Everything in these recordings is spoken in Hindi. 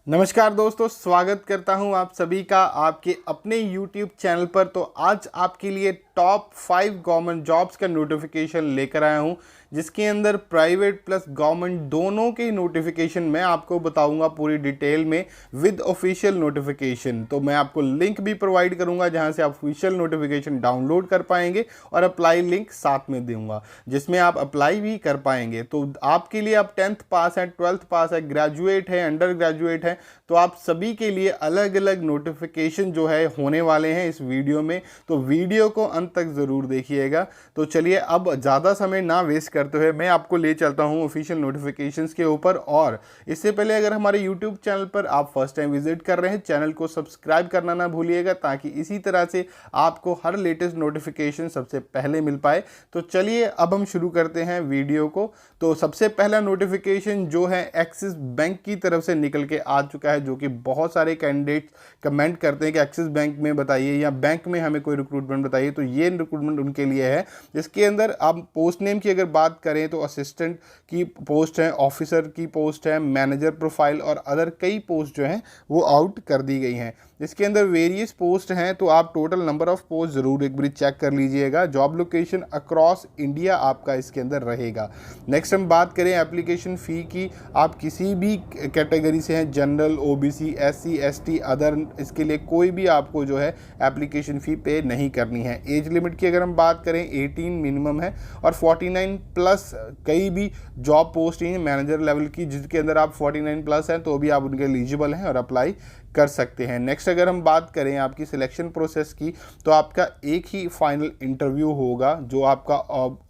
नमस्कार दोस्तों, स्वागत करता हूं आप सभी का आपके अपने YouTube चैनल पर। तो आज आपके लिए टॉप 5 गवर्नमेंट जॉब्स का नोटिफिकेशन लेकर आया हूं, जिसके अंदर प्राइवेट प्लस गवर्नमेंट दोनों के नोटिफिकेशन मैं आपको बताऊंगा पूरी डिटेल में विद ऑफिशियल नोटिफिकेशन। तो मैं आपको लिंक भी प्रोवाइड करूंगा जहां से आप ऑफिशियल नोटिफिकेशन डाउनलोड कर पाएंगे और अप्लाई लिंक साथ में दूंगा जिसमें आप अप्लाई भी कर पाएंगे। तो आपके लिए आप 10th पास है, 12th पास है, ग्रेजुएट है, अंडर ग्रेजुएट है, तो आप सभी के लिए अलग अलग नोटिफिकेशन जो है होने वाले हैं इस वीडियो में। तो वीडियो को अंत तक ज़रूर देखिएगा। तो चलिए अब ज़्यादा समय ना वेस्ट करते हुए मैं आपको ले चलता हूं ऑफिशियल नोटिफिकेशंस के ऊपर। और इससे पहले अगर हमारे यूट्यूब चैनल पर आप फर्स्ट टाइम विजिट कर रहे हैं, चैनल को सब्सक्राइब करना ना भूलिएगा ताकि इसी तरह से आपको हर लेटेस्ट नोटिफिकेशन सबसे पहले मिल पाए। तो चलिए अब हम शुरू करते हैं वीडियो को। तो सबसे पहला नोटिफिकेशन जो है एक्सिस बैंक की तरफ से निकल के आ चुका है, जो कि बहुत सारे कैंडिडेट कमेंट करते हैं कि एक्सिस बैंक में बताइए या बैंक में हमें कोई रिक्रूटमेंट बताइए। तो ये रिक्रूटमेंट उनके लिए है। इसके अंदर आप पोस्ट नेम की अगर बात करें तो असिस्टेंट की पोस्ट है, ऑफिसर की पोस्ट है, मैनेजर प्रोफाइल और अदर कई पोस्ट जो हैं वो आउट कर दी गई हैं। इसके अंदर वेरियस पोस्ट हैं, तो आप टोटल नंबर ऑफ पोस्ट ज़रूर एक बार चेक कर लीजिएगा। जॉब लोकेशन अक्रॉस इंडिया आपका इसके अंदर रहेगा। नेक्स्ट हम बात करें एप्लीकेशन फ़ी की। आप किसी भी कैटेगरी से हैं, general, OBC, SC, ST, other, इसके लिए कोई भी आपको जो है एप्लीकेशन फ़ी पे नहीं करनी है। एज लिमिट की अगर हम बात करें 18 मिनिमम है और 49 प्लस कई भी जॉब पोस्ट हैं मैनेजर लेवल की जिसके अंदर आप 49 प्लस हैं तो भी आप उनके एलिजिबल हैं और अप्लाई कर सकते हैं। नेक्स्ट अगर हम बात करें आपकी सिलेक्शन प्रोसेस की, तो आपका एक ही फाइनल इंटरव्यू होगा जो आपका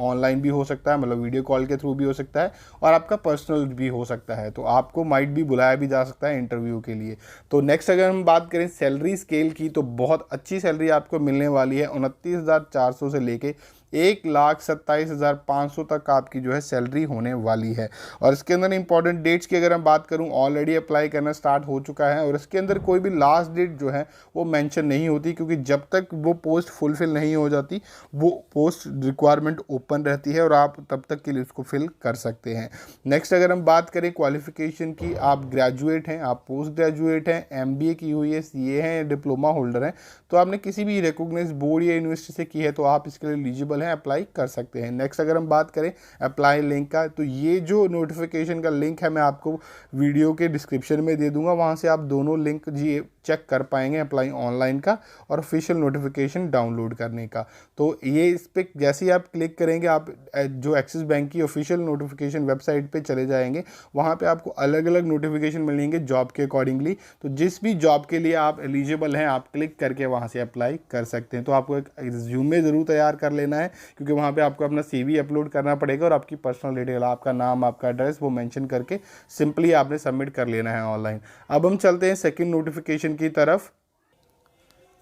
ऑनलाइन भी हो सकता है, मतलब वीडियो कॉल के थ्रू भी हो सकता है और आपका पर्सनल भी हो सकता है। तो आपको माइट भी बुलाया भी जा सकता है इंटरव्यू के लिए। तो नेक्स्ट अगर हम बात करें सैलरी स्केल की, तो बहुत अच्छी सैलरी आपको मिलने वाली है। 29,400 से लेके 1,27,500 तक आपकी जो है सैलरी होने वाली है। और इसके अंदर इंपॉर्टेंट डेट्स की अगर मैं बात करूं, ऑलरेडी अप्लाई करना स्टार्ट हो चुका है और इसके अंदर कोई भी लास्ट डेट जो है वो मेंशन नहीं होती, क्योंकि जब तक वो पोस्ट फुलफिल नहीं हो जाती वो पोस्ट रिक्वायरमेंट ओपन रहती है और आप तब तक के लिए उसको फिल कर सकते हैं। नेक्स्ट अगर हम बात करें क्वालिफिकेशन की, आप ग्रेजुएट हैं, आप पोस्ट ग्रेजुएट हैं, एमबीए की हुई है, सीए हैं, डिप्लोमा होल्डर हैं, तो आपने किसी भी रिकॉग्नाइज्ड बोर्ड या यूनिवर्सिटी से की है तो आप इसके लिए एलिजिबल हैं, अप्लाई कर सकते हैं। नेक्स्ट अगर हम बात करें अप्लाई लिंक का, तो ये जो नोटिफिकेशन का लिंक है मैं आपको वीडियो के डिस्क्रिप्शन में दे दूंगा, वहां से आप दोनों लिंक जी चेक कर पाएंगे, अप्लाई ऑनलाइन का और ऑफिशियल नोटिफिकेशन डाउनलोड करने का। तो ये इस पर जैसे ही आप क्लिक करेंगे आप जो एक्सिस बैंक की ऑफिशियल नोटिफिकेशन वेबसाइट पे चले जाएंगे, वहाँ पे आपको अलग अलग नोटिफिकेशन मिलेंगे जॉब के अकॉर्डिंगली। तो जिस भी जॉब के लिए आप एलिजिबल हैं आप क्लिक करके वहाँ से अप्लाई कर सकते हैं। तो आपको एक रिज्यूमे ज़रूर तैयार कर लेना है, क्योंकि वहाँ पर आपको अपना CV अपलोड करना पड़ेगा और आपकी पर्सनल डिटेल, आपका नाम, आपका एड्रेस वो मैंशन करके सिंपली आपने सबमिट कर लेना है ऑनलाइन। अब हम चलते हैं सेकेंड नोटिफिकेशन की तरफ।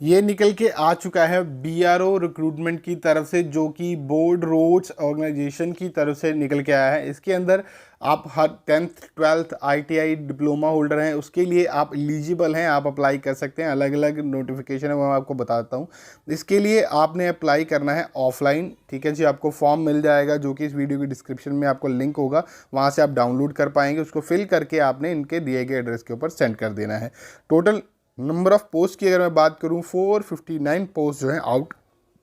ये निकल के आ चुका है BRO रिक्रूटमेंट की तरफ से, जो कि बोर्ड रोड्स ऑर्गेनाइजेशन की तरफ से निकल के आया है। इसके अंदर आप हर 10th 12th ITI diploma holder हैं उसके लिए आप एलिजिबल हैं, आप अप्लाई कर सकते हैं। अलग अलग नोटिफिकेशन है वो मैं आपको बताता हूँ। इसके लिए आपने अप्लाई करना है ऑफलाइन, ठीक है जी। आपको फॉर्म मिल जाएगा जो कि इस वीडियो की डिस्क्रिप्शन में आपको लिंक होगा, वहाँ से आप डाउनलोड कर पाएंगे। उसको फिल करके आपने इनके दिए गए एड्रेस के ऊपर सेंड कर देना है। टोटल नंबर ऑफ पोस्ट की अगर मैं बात करूं 459 पोस्ट जो है आउट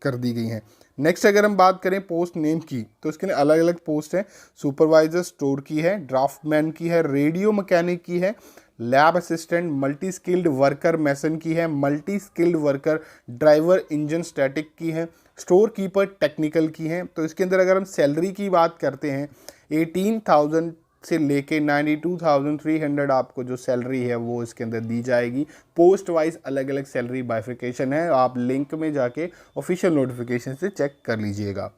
कर दी गई हैं। नेक्स्ट अगर हम बात करें पोस्ट नेम की, तो इसके अलग अलग पोस्ट हैं। सुपरवाइजर स्टोर की है, ड्राफ्टमैन की है, रेडियो मैकेनिक की है, lab assistant, multi skilled worker mason की है, multi skilled worker driver engine static की है, स्टोर कीपर टेक्निकल की है। तो इसके अंदर अगर हम सैलरी की बात करते हैं 18,000 से लेके 92,300 आपको जो सैलरी है वो इसके अंदर दी जाएगी। पोस्ट वाइज अलग अलग सैलरी बाइफिकेशन है, आप लिंक में जाके ऑफिशियल नोटिफिकेशन से चेक कर लीजिएगा।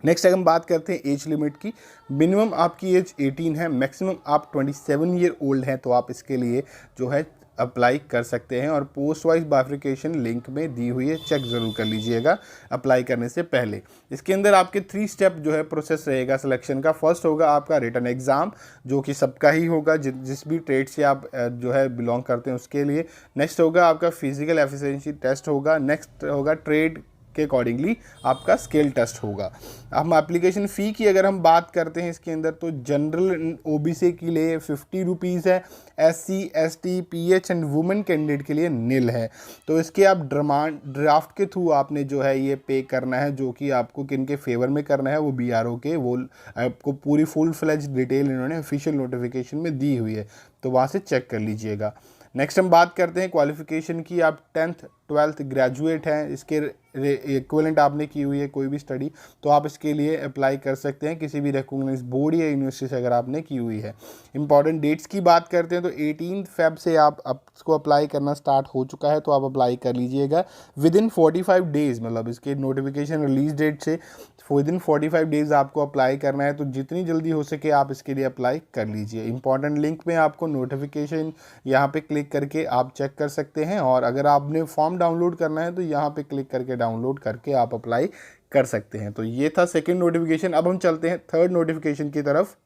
नेक्स्ट अगर हम बात करते हैं एज लिमिट की, मिनिमम आपकी एज 18 है, मैक्सिमम आप 27 ईयर ओल्ड हैं, तो आप इसके लिए जो है अप्लाई कर सकते हैं। और पोस्ट वाइज बाइफिकेशन लिंक में दी हुई है, चेक ज़रूर कर लीजिएगा अप्लाई करने से पहले। इसके अंदर आपके 3 स्टेप जो है प्रोसेस रहेगा सिलेक्शन का। फर्स्ट होगा आपका रिटन एग्ज़ाम, जो कि सबका ही होगा जिस भी ट्रेड से आप जो है बिलोंग करते हैं उसके लिए। नेक्स्ट होगा आपका फिजिकल एफिशिएंसी टेस्ट होगा। नेक्स्ट होगा ट्रेड के अकॉर्डिंगली आपका स्किल टेस्ट होगा। हम एप्लीकेशन फ़ी की अगर हम बात करते हैं इसके अंदर, तो जनरल ओबीसी के लिए 50 रुपीज़ है, SC ST PH and women candidate के लिए निल है। तो इसके आप ड्राफ्ट के थ्रू आपने जो है ये पे करना है, जो कि आपको किन के फेवर में करना है वो BRO के, वो आपको पूरी फुल फ्लेज डिटेल इन्होंने ऑफिशियल नोटिफिकेशन में दी हुई है, तो वहाँ से चेक कर लीजिएगा। नेक्स्ट हम बात करते हैं क्वालिफिकेशन की। आप 10th 12th ग्रेजुएट हैं, इसके इक्विवेलेंट आपने की हुई है कोई भी स्टडी, तो आप इसके लिए अप्लाई कर सकते हैं किसी भी रिकॉग्नाइज्ड बोर्ड या यूनिवर्सिटी से अगर आपने की हुई है। इंपॉर्टेंट डेट्स की बात करते हैं तो 18 Feb से आप इसको अप्लाई करना स्टार्ट हो चुका है, तो आप अप्लाई कर लीजिएगा विद इन 45 डेज़, मतलब इसके नोटिफिकेशन रिलीज डेट से विद इन 45 डेज़ आपको अप्लाई करना है। तो जितनी जल्दी हो सके आप इसके लिए अप्लाई कर लीजिए। इंपॉर्टेंट लिंक में आपको नोटिफिकेशन यहाँ पे क्लिक करके आप चेक कर सकते हैं, और अगर आपने फॉर्म डाउनलोड करना है तो यहाँ पे क्लिक करके डाउनलोड करके आप अप्लाई कर सकते हैं। तो ये था सेकंड नोटिफिकेशन। अब हम चलते हैं थर्ड नोटिफिकेशन की तरफ।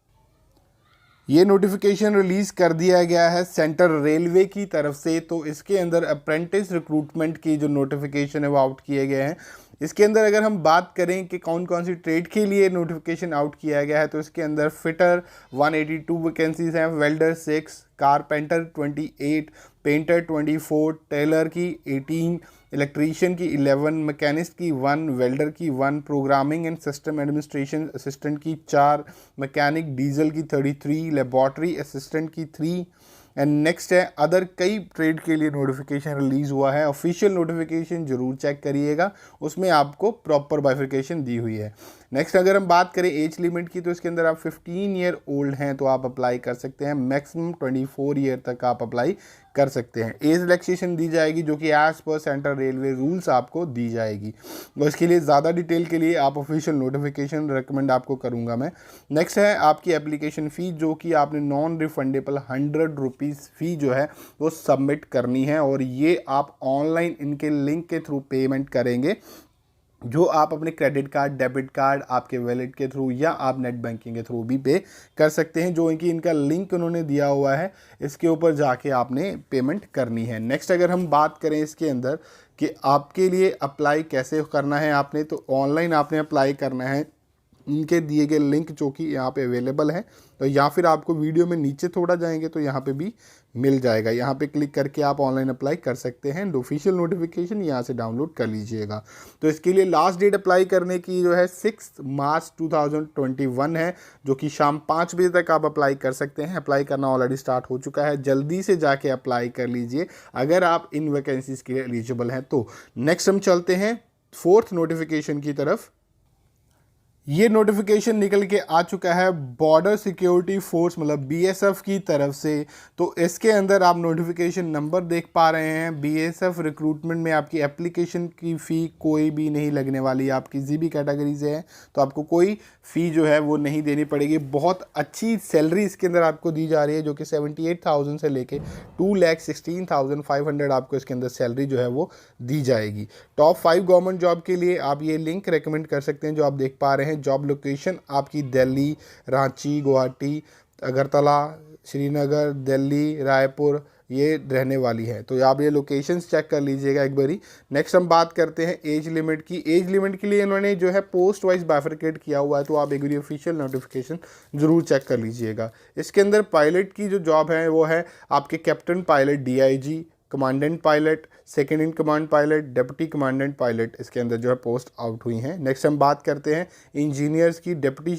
ये नोटिफिकेशन रिलीज़ कर दिया गया है सेंट्रल रेलवे की तरफ से। तो इसके अंदर अप्रेंटिस रिक्रूटमेंट की जो नोटिफिकेशन है वो आउट किए गए हैं। इसके अंदर अगर हम बात करें कि कौन कौन सी ट्रेड के लिए नोटिफिकेशन आउट किया गया है, तो इसके अंदर फिटर 182 वैकेंसीज हैं, वेल्डर 6, कारपेंटर 28, पेंटर 24, टेलर की 18, इलेक्ट्रीशियन की 11, मैकेनिस्ट की 1, वेल्डर की 1, programming and system administration assistant की 4, मैकेनिक डीजल की 33, लेबॉर्ट्री असिस्टेंट की 3। एंड नेक्स्ट है अदर, कई ट्रेड के लिए नोटिफिकेशन रिलीज़ हुआ है। ऑफिशियल नोटिफिकेशन जरूर चेक करिएगा, उसमें आपको प्रॉपर बाइफिकेशन दी हुई है। नेक्स्ट अगर हम बात करें एज लिमिट की, तो इसके अंदर आप 15 ईयर ओल्ड हैं तो आप अप्लाई कर सकते हैं, मैक्सिमम 24 ईयर तक आप अप्लाई कर सकते हैं। एज रिलैक्सेशन दी जाएगी जो कि as per central railway rules आपको दी जाएगी। और इसके लिए ज़्यादा डिटेल के लिए आप ऑफिशियल नोटिफिकेशन रिकमेंड आपको करूँगा मैं। नेक्स्ट है आपकी एप्लीकेशन फ़ी, जो कि आपने नॉन रिफंडेबल 100 रुपीज़ फ़ी जो है वो सबमिट करनी है, और ये आप ऑनलाइन इनके लिंक के थ्रू पेमेंट करेंगे, जो आप अपने क्रेडिट कार्ड, डेबिट कार्ड, आपके वैलेट के थ्रू या आप नेट बैंकिंग के थ्रू भी पे कर सकते हैं। जो इनकी इनका लिंक उन्होंने दिया हुआ है, इसके ऊपर जाके आपने पेमेंट करनी है। नेक्स्ट अगर हम बात करें इसके अंदर कि आपके लिए अप्लाई कैसे करना है आपने, तो ऑनलाइन आपने अप्लाई करना है इनके दिए गए लिंक जो कि यहाँ पे अवेलेबल है, तो या फिर आपको वीडियो में नीचे थोड़ा जाएंगे तो यहाँ पे भी मिल जाएगा, यहाँ पे क्लिक करके आप ऑनलाइन अप्लाई कर सकते हैं। ऑफिशियल नोटिफिकेशन यहाँ से डाउनलोड कर लीजिएगा। तो इसके लिए लास्ट डेट अप्लाई करने की जो है 6 मार्च 2021 है, जो कि शाम 5 बजे तक आप अप्लाई कर सकते हैं। अप्लाई करना ऑलरेडी स्टार्ट हो चुका है, जल्दी से जाके अप्लाई कर लीजिए अगर आप इन वैकेंसीज के लिए एलिजिबल हैं तो। नेक्स्ट हम चलते हैं फोर्थ नोटिफिकेशन की तरफ। ये नोटिफिकेशन निकल के आ चुका है बॉर्डर सिक्योरिटी फोर्स मतलब BSF की तरफ से। तो इसके अंदर आप नोटिफिकेशन नंबर देख पा रहे हैं। BSF रिक्रूटमेंट में आपकी एप्लीकेशन की फ़ी कोई भी नहीं लगने वाली। आप किसी भी कैटेगरी से हैं तो आपको कोई फ़ी जो है वो नहीं देनी पड़ेगी। बहुत अच्छी सैलरी इसके अंदर आपको दी जा रही है, जो कि 78,000 से लेके 2,16,500 आपको इसके अंदर सैलरी जो है वो दी जाएगी। टॉप 5 गवर्नमेंट जॉब के लिए आप ये लिंक रेकमेंड कर सकते हैं जो आप देख पा रहे हैं। जॉब लोकेशन आपकी दिल्ली, रांची, गुवाहाटी, अगरतला, श्रीनगर, दिल्ली, रायपुर ये रहने वाली है। तो आप ये लोकेशंस चेक कर लीजिएगा एक बारी। नेक्स्ट हम बात करते हैं एज लिमिट की। एज लिमिट के लिए इन्होंने जो है पोस्ट वाइज बाइफरकेट किया हुआ है, तो आप एक बारी ऑफिशियल नोटिफिकेशन ज़रूर चेक कर लीजिएगा। इसके अंदर पायलट की जो जॉब है वो है आपके captain pilot, DIG, commandant pilot, second in command pilot, deputy commandant pilot, इसके अंदर जो है पोस्ट आउट हुई हैं। नेक्स्ट हम बात करते हैं इंजीनियर्स की। Deputy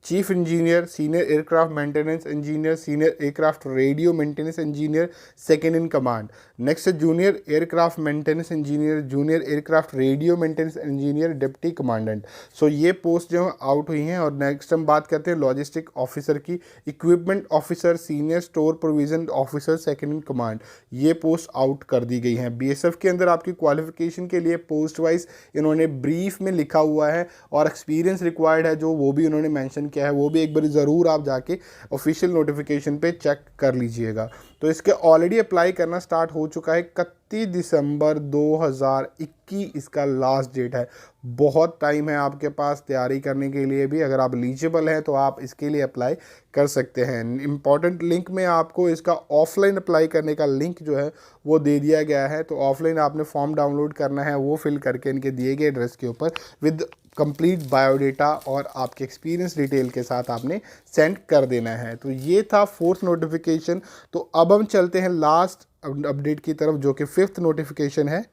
chief engineer, senior aircraft maintenance engineer, senior aircraft radio maintenance engineer, second in command. Next है junior aircraft maintenance engineer, junior aircraft radio maintenance engineer, deputy commandant. So ये पोस्ट जो है आउट हुई हैं। और नेक्स्ट हम बात करते हैं लॉजिस्टिक ऑफिसर की। Equipment officer, senior store provision officer, second in command, ये पोस्ट आउट कर दी गई हैं। BSF के अंदर आपकी क्वालिफिकेशन के लिए पोस्ट वाइज इन्होंने ब्रीफ में लिखा हुआ है, और एक्सपीरियंस रिक्वायर्ड है जो वो भी उन्होंने मेंशन क्या है, वो भी एक बार ज़रूर आप जाके ऑफिशियल नोटिफिकेशन पे चेक कर लीजिएगा। तो इसके ऑलरेडी अप्लाई करना स्टार्ट हो चुका है। 31 दिसंबर 2021 इसका लास्ट डेट है। बहुत टाइम है आपके पास तैयारी करने के लिए भी। अगर आप एलिजिबल हैं तो आप इसके लिए अप्लाई कर सकते हैं। इंपॉर्टेंट लिंक में आपको इसका ऑफलाइन अप्लाई करने का लिंक जो है वो दे दिया गया है। तो ऑफलाइन आपने फॉर्म डाउनलोड करना है, वो फिल करके इनके दिए गए एड्रेस के ऊपर विद कंप्लीट बायोडेटा और आपके एक्सपीरियंस डिटेल के साथ आपने सेंड कर देना है। तो ये था 4th नोटिफिकेशन। तो अब हम चलते हैं लास्ट अपडेट की तरफ, जो कि 5th नोटिफिकेशन है।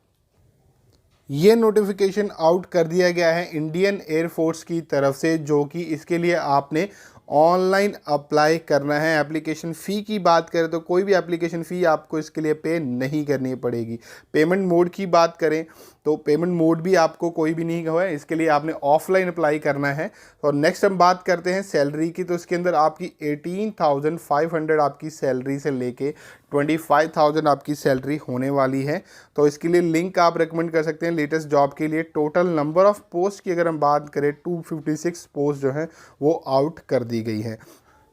ये नोटिफिकेशन आउट कर दिया गया है इंडियन एयरफोर्स की तरफ से, जो कि इसके लिए आपने ऑनलाइन अप्लाई करना है। एप्लीकेशन फ़ी की बात करें तो कोई भी एप्लीकेशन फ़ी आपको इसके लिए पे नहीं करनी पड़ेगी। पेमेंट मोड की बात करें तो पेमेंट मोड भी आपको कोई भी नहीं हुआ है, इसके लिए आपने ऑफलाइन अप्लाई करना है। और नेक्स्ट हम बात करते हैं सैलरी की। तो इसके अंदर आपकी 18,500 आपकी सैलरी से लेके 25,000 आपकी सैलरी होने वाली है। तो इसके लिए लिंक आप रिकमेंड कर सकते हैं लेटेस्ट जॉब के लिए। टोटल नंबर ऑफ़ पोस्ट की अगर हम बात करें 256 पोस्ट जो है वो आउट कर दी गई है।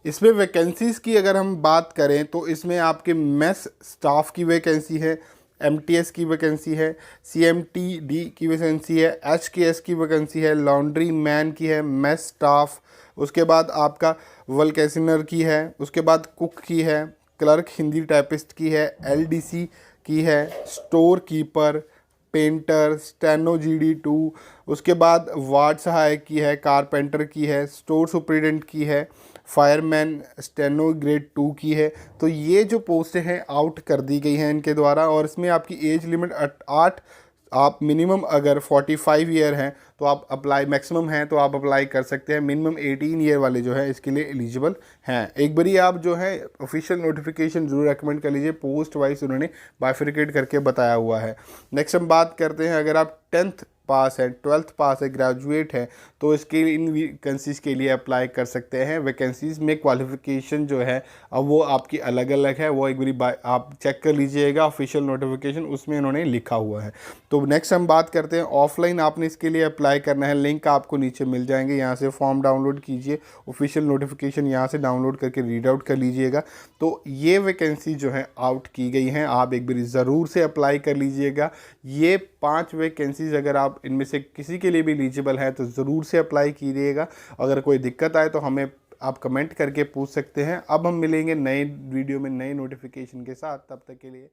इसमें वैकेंसीज़ की अगर हम बात करें तो इसमें आपके मेस स्टाफ की वैकेंसी है, MTS की वैकेंसी है, CMTD की वैकेंसी है, HKS की वैकेंसी है, लॉन्ड्री मैन की है, मेस स्टाफ, उसके बाद आपका वलकैसिनर की है, उसके बाद कुक की है, क्लर्क हिंदी टाइपिस्ट की है, LDC की है, store keeper, painter, steno GD2, उसके बाद वार्ड सहायक की है, कारपेंटर की है, स्टोर सुपरिटेंडेंट की है, फायरमैन स्टेनो ग्रेड 2 की है। तो ये जो पोस्टें हैं आउट कर दी गई हैं इनके द्वारा। और इसमें आपकी एज लिमिट 8, आप मिनिमम अगर 45 ईयर हैं तो आप अप्लाई, मैक्सिमम हैं तो आप अप्लाई कर सकते हैं। मिनिमम 18 ईयर वाले जो है इसके लिए एलिजिबल हैं। एक बारी आप जो है ऑफिशियल नोटिफिकेशन जरूर रेकमेंड कर लीजिए, पोस्ट वाइज उन्होंने बाइफिकेट करके बताया हुआ है। नेक्स्ट हम बात करते हैं, अगर आप 10th पास है, 12th पास है, ग्रेजुएट है तो इसके इन वैकेंसीज़ के लिए अप्लाई कर सकते हैं। वैकेंसीज़ में क्वालिफ़िकेशन जो है अब वो आपकी अलग अलग है, वो एक बारी आप चेक कर लीजिएगा ऑफिशियल नोटिफिकेशन, उसमें इन्होंने लिखा हुआ है। तो नेक्स्ट हम बात करते हैं ऑफलाइन आपने इसके लिए अप्लाई करना है। लिंक आपको नीचे मिल जाएंगे, यहाँ से फॉर्म डाउनलोड कीजिए, ऑफिशियल नोटिफिकेशन यहाँ से डाउनलोड करके रीड आउट कर लीजिएगा। तो ये वैकेंसी जो है आउट की गई हैं, आप एक बारी ज़रूर से अप्लाई कर लीजिएगा। ये 5 वैकेंसीज़ अगर आप इनमें से किसी के लिए भी एलिजिबल है तो ज़रूर से अप्लाई कीजिएगा। अगर कोई दिक्कत आए तो हमें आप कमेंट करके पूछ सकते हैं। अब हम मिलेंगे नए वीडियो में नए नोटिफिकेशन के साथ, तब तक के लिए